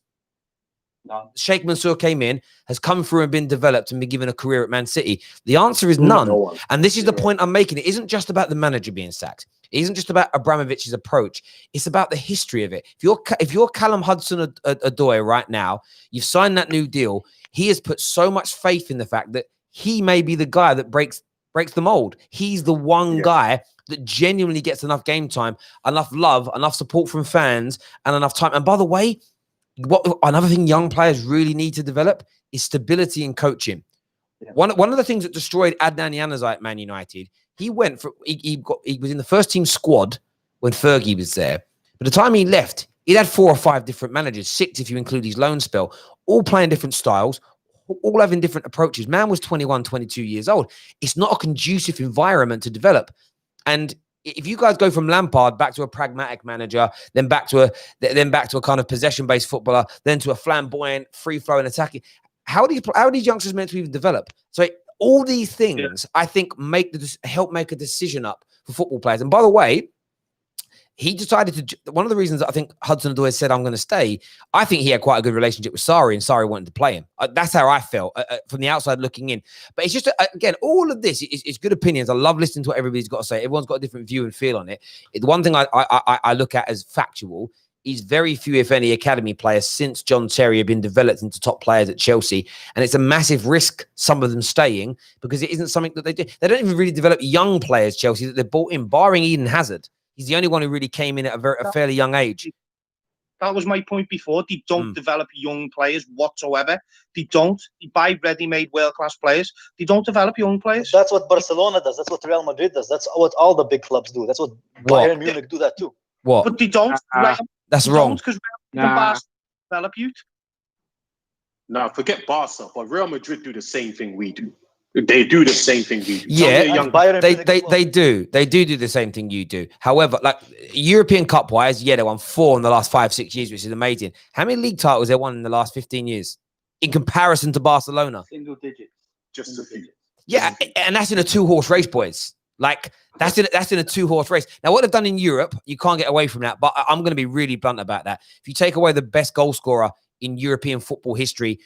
Sheikh Mansour came in has come through and been developed and been given a career at Man City? The answer is none. No, and this is the point I'm making. It isn't just about the manager being sacked. It isn't just about Abramovich's approach. It's about the history of it. If you're Callum Hudson-Odoi right now, you've signed that new deal. He has put so much faith in the fact that he may be the guy that breaks the mold. He's the one guy that genuinely gets enough game time, enough love, enough support from fans, and enough time. And by the way, another thing young players really need to develop is stability in coaching. Yeah. One of the things that destroyed Adnan Januzaj at Man United, he was in the first team squad when Fergie was there. By the time he left, he had 4 or 5 different managers, 6 if you include his loan spell, all playing different styles, all having different approaches. Man was 21, 22 years old. It's not a conducive environment to develop. And if you guys go from Lampard back to a pragmatic manager, then back to a kind of possession-based footballer, then to a flamboyant, free-flowing attacking, how are these youngsters meant to even develop? So all these things, I think, help make a decision up for football players. And by the way, he decided to. One of the reasons I think Hudson-Odoi said, "I'm going to stay," I think he had quite a good relationship with Sarri, and Sarri wanted to play him. That's how I felt from the outside looking in. But it's just again, all of this is good opinions. I love listening to what everybody's got to say. Everyone's got a different view and feel on it. The one thing I look at as factual is very few, if any, academy players since John Terry have been developed into top players at Chelsea. And it's a massive risk, some of them staying, because it isn't something that they do. They don't even really develop young players, Chelsea, that they've bought in, barring Eden Hazard. He's the only one who really came in at a fairly young age. That was my point before. They don't develop young players whatsoever. They don't. They buy ready-made world-class players. They don't develop young players. That's what Barcelona does. That's what Real Madrid does. That's what all the big clubs do. That's what Bayern Munich do that too. What? But they don't. That's wrong. Because Barca develop youth. No, forget Barca, but Real Madrid do the same thing we do. They do the same thing we do. Yeah, they do. They do the same thing you do. However, like European Cup wise, yeah, they won 4 in the last 5-6 years, which is amazing. How many league titles they won in the last 15 years in comparison to Barcelona? Single digits. Just a few. Yeah, and that's in a 2-horse race, boys. Like that's in a 2-horse race. Now, what they've done in Europe, you can't get away from that. But I'm going to be really blunt about that. If you take away the best goal scorer in European football history,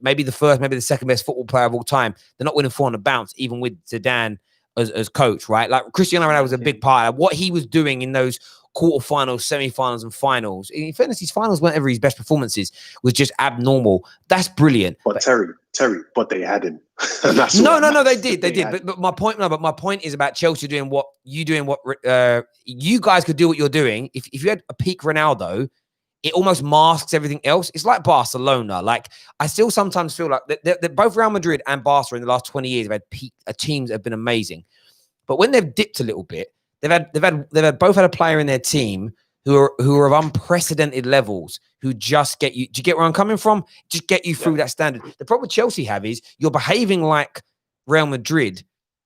maybe the first, maybe the second best football player of all time, they're not winning 4 on the bounce, even with Zidane as coach, right? Like Cristiano Ronaldo was a big part of what he was doing in those quarterfinals, semifinals, and finals. In fairness, his finals weren't ever his best performances, was just abnormal. That's brilliant. But Terry, but they had him. No, they did. But my point is about Chelsea doing what you guys could do what you're doing. If you had a peak Ronaldo, it almost masks everything else. It's like Barcelona. Like I still sometimes feel like that both Real Madrid and Barca in the last 20 years have had peak teams that have been amazing. But when they've dipped a little bit, they've both had a player in their team who are of unprecedented levels, who just get you. Do you get where I'm coming from? Just get you through that standard. The problem with Chelsea is you're behaving like Real Madrid,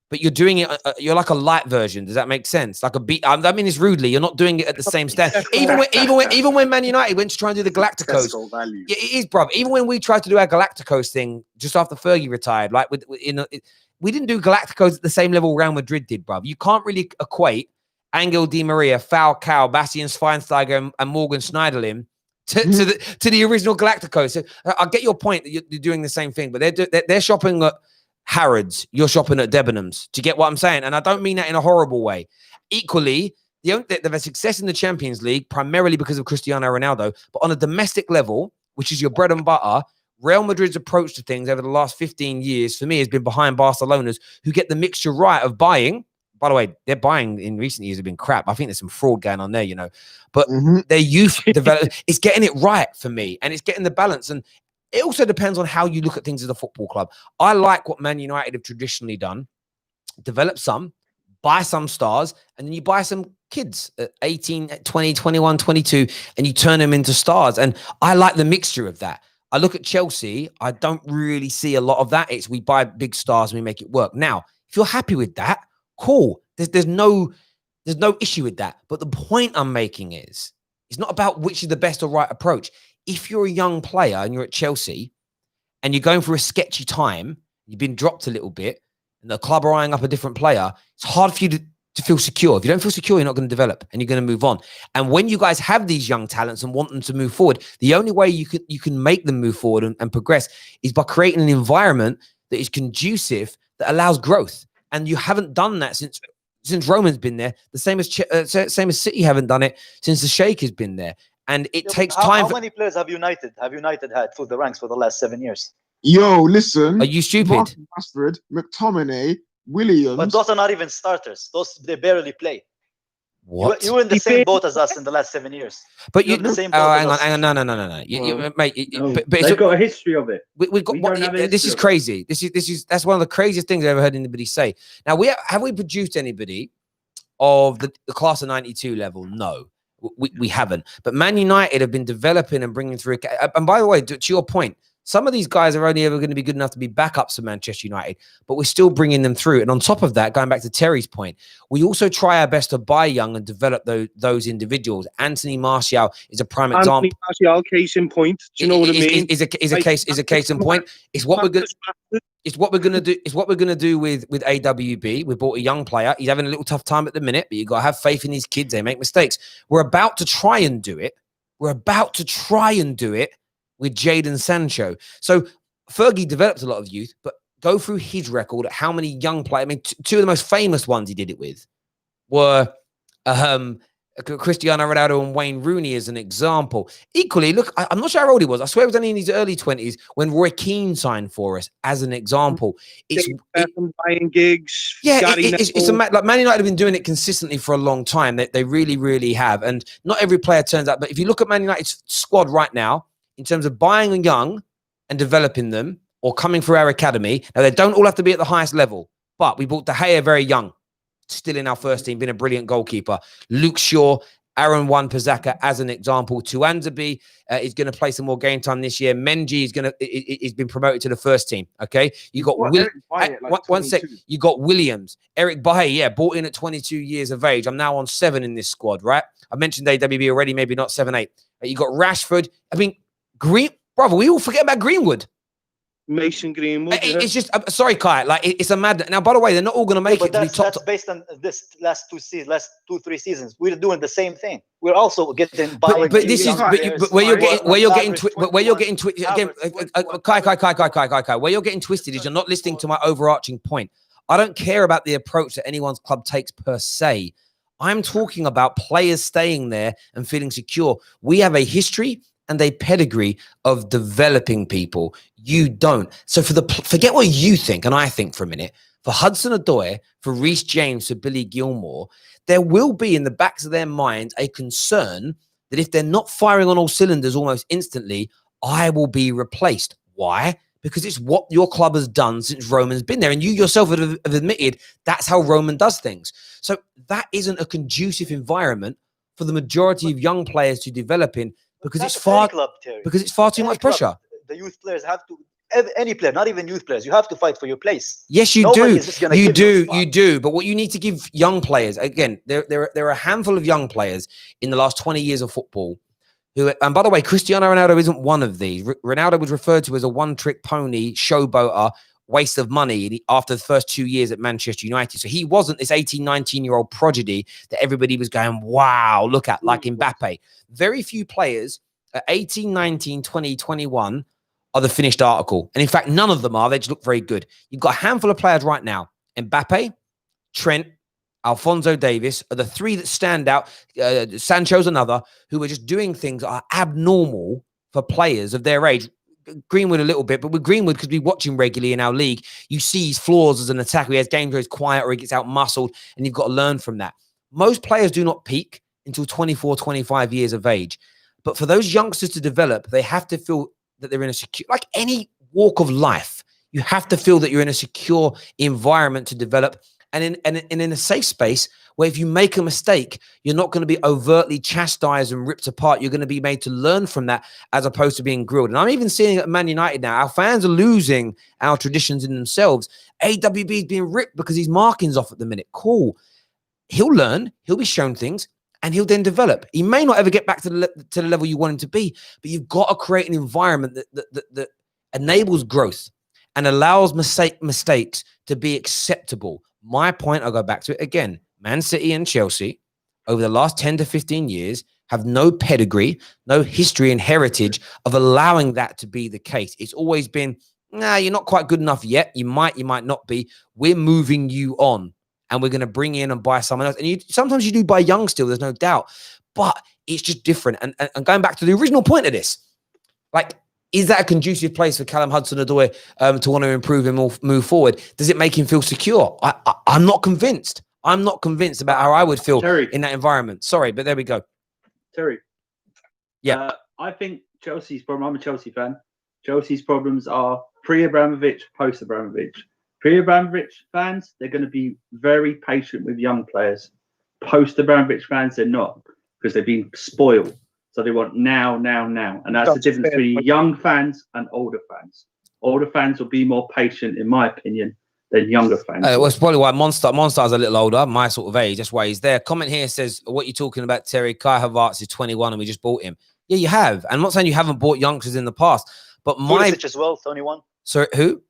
but you're doing it. You're like a light version. Does that make sense? Like a beat. I mean this rudely. You're not doing it at the same standard. Even when Man United went to try and do the Galacticos, yeah, it is, bro. Even when we tried to do our Galacticos thing just after Fergie retired, like we didn't do Galacticos at the same level Real Madrid did, bro. You can't really equate Angel Di Maria, Falcao, Bastian Schweinsteiger, and Morgan Schneiderlin to the original Galacticos. So I get your point that you're doing the same thing, but they're shopping at Harrods, you're shopping at Debenhams. Do you get what I'm saying? And I don't mean that in a horrible way. Equally, they've had success in the Champions League primarily because of Cristiano Ronaldo, but on a domestic level, which is your bread and butter, Real Madrid's approach to things over the last 15 years, for me, has been behind Barcelona's, who get the mixture right of buying. By the way, their buying in recent years have been crap. I think there's some fraud going on there, But their youth development, it's getting it right for me, and it's getting the balance. And it also depends on how you look at things as a football club. I like what Man United have traditionally done. Develop some, buy some stars, and then you buy some kids at 18, 20, 21, 22, and you turn them into stars. And I like the mixture of that. I look at Chelsea, I don't really see a lot of that. It's we buy big stars and we make it work. Now, if you're happy with that, cool. There's no issue with that. But the point I'm making is, it's not about which is the best or right approach. If you're a young player and you're at Chelsea and you're going through a sketchy time, you've been dropped a little bit, and the club are eyeing up a different player, it's hard for you to feel secure. If you don't feel secure, you're not going to develop and you're going to move on. And when you guys have these young talents and want them to move forward, the only way you can make them move forward and progress is by creating an environment that is conducive, that allows growth. And you haven't done that since Roman's been there. The same as City haven't done it since the Sheikh has been there. And it takes time. How many players have United had through the ranks for the last 7 years? Yo, listen. Are you stupid? Rashford, McTominay, Williams. But those are not even starters. They barely play. What? You were in the same boat as us in the last 7 years. But you're in the same boat. Hang on. No. Mate, but they've got a history of it. We've got. This is crazy. That's one of the craziest things I've ever heard anybody say. Now, have we produced anybody of the class of '92 level? No. We haven't. But Man United have been developing and bringing through. And by the way, to your point, some of these guys are only ever going to be good enough to be backups for Manchester United, but we're still bringing them through. And on top of that, going back to Terry's point, we also try our best to buy young and develop those individuals. Anthony Martial is a prime example. Anthony Martial, case in point. Do you know what I mean? Is a case in point. It's what we're going. It's what we're going to do. It's what we're going to do with AWB. We bought a young player. He's having a little tough time at the minute, but you got to have faith in these kids. They make mistakes. We're about to try and do it. With Jadon Sancho. So Fergie developed a lot of youth, but go through his record at how many young players. I mean, two of the most famous ones he did it with were Cristiano Ronaldo and Wayne Rooney as an example. Equally, look, I'm not sure how old he was. I swear it was only in his early 20s when Roy Keane signed for us as an example. Buying gigs. Yeah, it's like Man United have been doing it consistently for a long time. They really, really have. And not every player turns out. But if you look at Man United's squad right now, in terms of buying young and developing them or coming through our academy, now they don't all have to be at the highest level, but we bought De Gea very young, still in our first team, been a brilliant goalkeeper. Luke Shaw, Aaron Wan-Bissaka as an example. Tuanzebe is going to play some more game time this year. Menji is been promoted to the first team. Okay, you got one sec. You got Williams, Eric Bailly, bought in at 22 years of age. I'm now on 7 in this squad, right? I mentioned AWB already, maybe not 7, 8. You got Rashford. I mean, brother, we all forget about Greenwood. Mason Greenwood. It's just sorry, Kai. Like it's a madness. Now, by the way, they're not all going to make it. But that's based on this last 2-3 seasons. We're doing the same thing. We're also getting buying. But this is where you're getting twisted again. Kai. Where you're getting twisted is you're not listening to my overarching point. I don't care about the approach that anyone's club takes per se. I'm talking about players staying there and feeling secure. We have a history and a pedigree of developing people. You don't. So forget what you think and I think for a minute. For Hudson-Odoi, for Reece James, for Billy Gilmore, there will be in the backs of their minds a concern that if they're not firing on all cylinders almost instantly, I will be replaced. Why? Because it's what your club has done since Roman's been there. And you yourself have admitted that's how Roman does things. So that isn't a conducive environment for the majority of young players to develop in. Because it's far too much pressure. The youth players have to, any player, not even youth players, you have to fight for your place. Yes, you do. You do. But what you need to give young players, again, there are a handful of young players in the last 20 years of football who, and by the way, Cristiano Ronaldo isn't one of these. Ronaldo was referred to as a one-trick pony, showboater, waste of money after the first 2 years at Manchester United. So he wasn't this 18, 19-year-old prodigy that everybody was going, wow, look at, like Mbappe. Very few players at 18, 19, 20, 21 are the finished article. And in fact, none of them are. They just look very good. You've got a handful of players right now. Mbappe, Trent, Alphonso Davies are the 3 that stand out. Sancho's another, who are just doing things that are abnormal for players of their age. Greenwood a little bit, but with Greenwood, because we watch him regularly in our league, you see his flaws as an attacker. He has games where he's quiet or he gets out muscled, and you've got to learn from that. Most players do not peak until 24, 25 years of age. But for those youngsters to develop, they have to feel that they're in a secure, like any walk of life, you have to feel that you're in a secure environment to develop and in a safe space where if you make a mistake, you're not going to be overtly chastised and ripped apart. You're going to be made to learn from that as opposed to being grilled. And I'm even seeing it at Man United now. Our fans are losing our traditions in themselves. AWB is being ripped because his marking's off at the minute. Cool. He'll learn. He'll be shown things. And he'll then develop. He may not ever get back to the level you want him to be, but you've got to create an environment that enables growth and allows mistakes to be acceptable. My point, I'll go back to it again. Man City and Chelsea, over the last 10 to 15 years, have no pedigree, no history and heritage of allowing that to be the case. It's always been, nah, you're not quite good enough yet. You might not be. We're moving you on. And we're going to bring in and buy someone else. And sometimes you do buy young still, there's no doubt. But it's just different. And going back to the original point of this, like, is that a conducive place for Callum Hudson-Odoi to want to improve and move forward? Does it make him feel secure? I'm not convinced. I'm not convinced about how I would feel in that environment. Sorry, but there we go. Terry. Yeah. I think Chelsea's problem, I'm a Chelsea fan. Chelsea's problems are pre-Abramovich, post-Abramovich. Pre-Abramovich fans, they're going to be very patient with young players. Post-Abramovich fans, they're not, because they've been spoiled. So they want now. And that's the difference between young fans and older fans. Older fans will be more patient, in my opinion, than younger fans. Well, it's probably why Monster's a little older, my sort of age. That's why he's there. Comment here says, what you're talking about, Terry, Kai Havertz is 21 and we just bought him. Yeah, you have. And I'm not saying you haven't bought youngsters in the past, but Pulisic as well, 21. Sorry, who?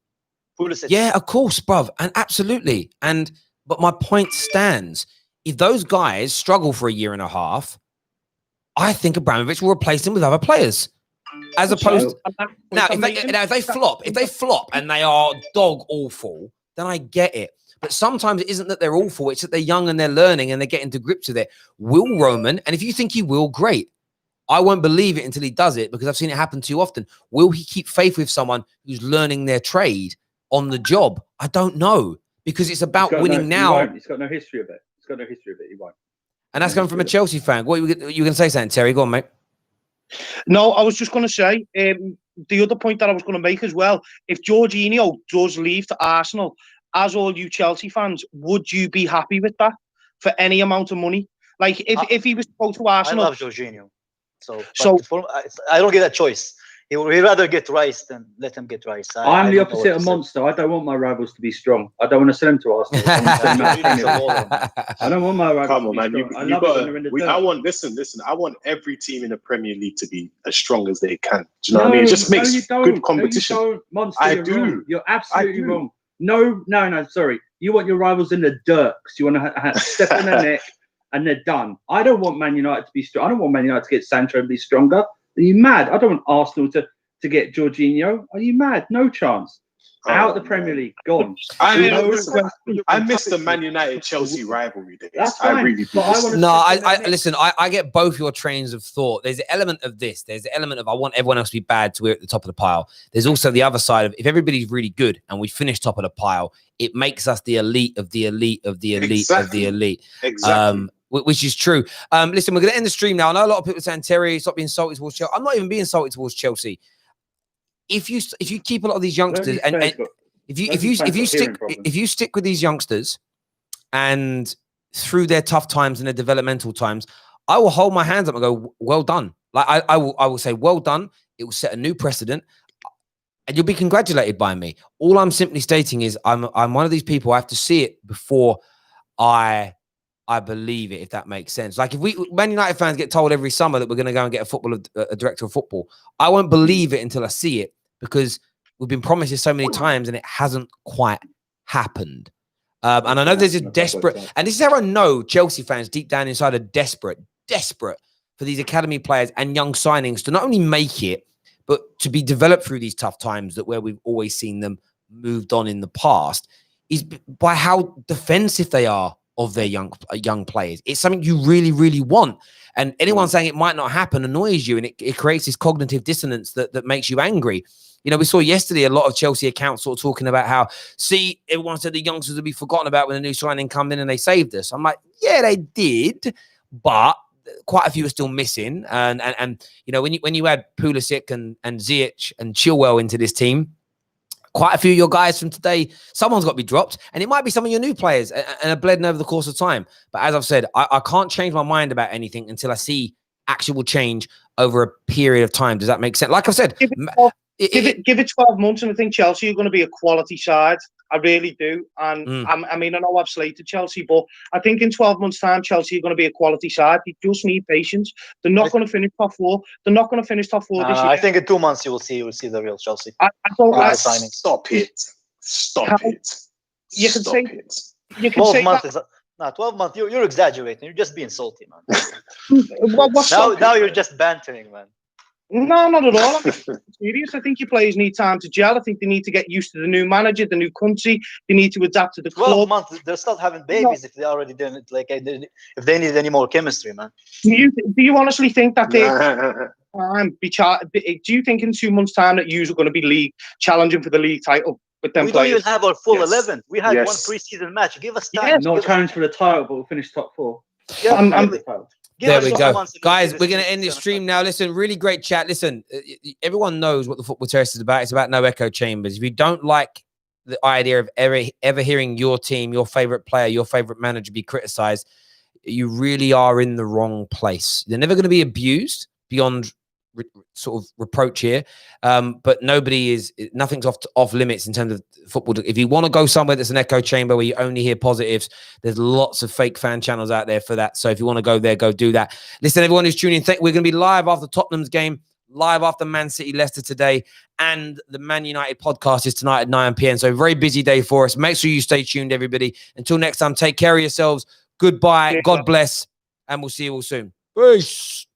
Pulisic. Yeah, of course, bruv. And absolutely. But my point stands. If those guys struggle for a year and a half, I think Abramovich will replace them with other players. As opposed now, if they flop and they are dog awful, then I get it. But sometimes it isn't that they're awful. It's that they're young and they're learning and they're getting to grips with it. Will Roman, and if you think he will, great. I won't believe it until he does it because I've seen it happen too often. Will he keep faith with someone who's learning their trade on the job? I don't know, because it's about winning now. He's got no history of it. He won't. And that's coming from a Chelsea fan. What you going to say, something, Terry? Go on, mate. No, I was just going to say the other point that I was going to make as well. If Jorginho does leave to Arsenal, as all you Chelsea fans, would you be happy with that for any amount of money? Like if he was to go to Arsenal, I love Jorginho. So I don't get a choice. He'd rather get Rice than let him get Rice. I'm the opposite of Monster. I don't want my rivals to be strong. I don't want to send them to Arsenal. I don't want my rivals to be strong. I want listen. I want every team in the Premier League to be as strong as they can. Do you know what I mean? It just makes good competition. No, you don't. Monster, I do. Wrong. You're absolutely wrong. No. Sorry. You want your rivals in the dirt because you want to step in their neck and they're done. I don't want Man United to be strong. I don't want Man United to get Sancho and be stronger. Are you mad? I don't want Arsenal to get Jorginho. Are you mad? No chance. Out the Premier League, gone. I miss the Man United Chelsea rivalry days. That's fine, I really do. Listen. I get both your trains of thought. There's an element of this. There's an element of I want everyone else to be bad to we're at the top of the pile. There's also the other side of if everybody's really good and we finish top of the pile, it makes us the elite of the elite of the elite of the elite. Exactly. Which is true. Listen, we're going to end the stream now. I know a lot of people are saying, Terry, stop being salty towards Chelsea. I'm not even being salty towards Chelsea. If you keep a lot of these youngsters and if you stick with these youngsters and through their tough times and their developmental times, I will hold my hands up and go, well done. Like I will say, well done. It will set a new precedent. And you'll be congratulated by me. All I'm simply stating is I'm one of these people. I have to see it before I believe it, if that makes sense. Like if Man United fans get told every summer that we're going to go and get a director of football, I won't believe it until I see it because we've been promised it so many times and it hasn't quite happened. And I know there's a desperate, and this is how I know Chelsea fans deep down inside are desperate for these academy players and young signings to not only make it, but to be developed through these tough times that where we've always seen them moved on in the past is by how defensive they are of their young players. It's something you really, really want. And anyone saying it might not happen annoys you, and it creates this cognitive dissonance that makes you angry. You know, we saw yesterday a lot of Chelsea accounts sort of talking about how, see, everyone said the youngsters would be forgotten about when a new signing come in and they saved us. I'm like, yeah, they did, but quite a few are still missing. And you know, when you add Pulisic and Ziyech and Chilwell into this team, quite a few of your guys from today, someone's got to be dropped, and it might be some of your new players and are bled over the course of time. But as I've said, I can't change my mind about anything until I see actual change over a period of time. Does that make sense? Like I've said, give it 12 months, and I think Chelsea are going to be a quality side. I really do. And I mean, I know I've slated Chelsea, but I think in 12 months' time, Chelsea are going to be a quality side. They just need patience. They're not going to finish top four. They're not going to finish top four this year. I think in 2 months you will see the real Chelsea. Stop it. You can say it. You can 12 say months that. 12 months. You're exaggerating. You're just being salty, man. Now you're just bantering, man. No, not at all. I'm serious. I think your players need time to gel. I think they need to get used to the new manager, the new country. They need to adapt to the 12 months. They'll start having babies if they already didn't. Like, if they need any more chemistry, man. Do you honestly think that do you think in 2 months' time that you are going to be challenging for the league title with them? We don't even have our full 11. We had one preseason match. Give us time. Yes. Not challenge for the title, but we'll finish top 4. Yeah, there we go. Guys, we're going to end this stream now. Listen, really great chat. Listen, everyone knows what the Football Terrace is about. It's about no echo chambers. If you don't like the idea of ever hearing your team, your favorite player, your favorite manager be criticized, you really are in the wrong place. They're never going to be abused beyond sort of reproach here, but nothing's off limits in terms of football. If you want to go somewhere that's an echo chamber where you only hear positives, there's lots of fake fan channels out there for that. So if you want to go there, go do that. Listen, everyone who's tuning in, we're going to be live after Tottenham's game, live after Man City Leicester today, and the Man United podcast is tonight at 9 p.m. So a very busy day for us. Make sure you stay tuned, everybody. Until next time, take care of yourselves. Goodbye. God bless, and we'll see you all soon. Peace.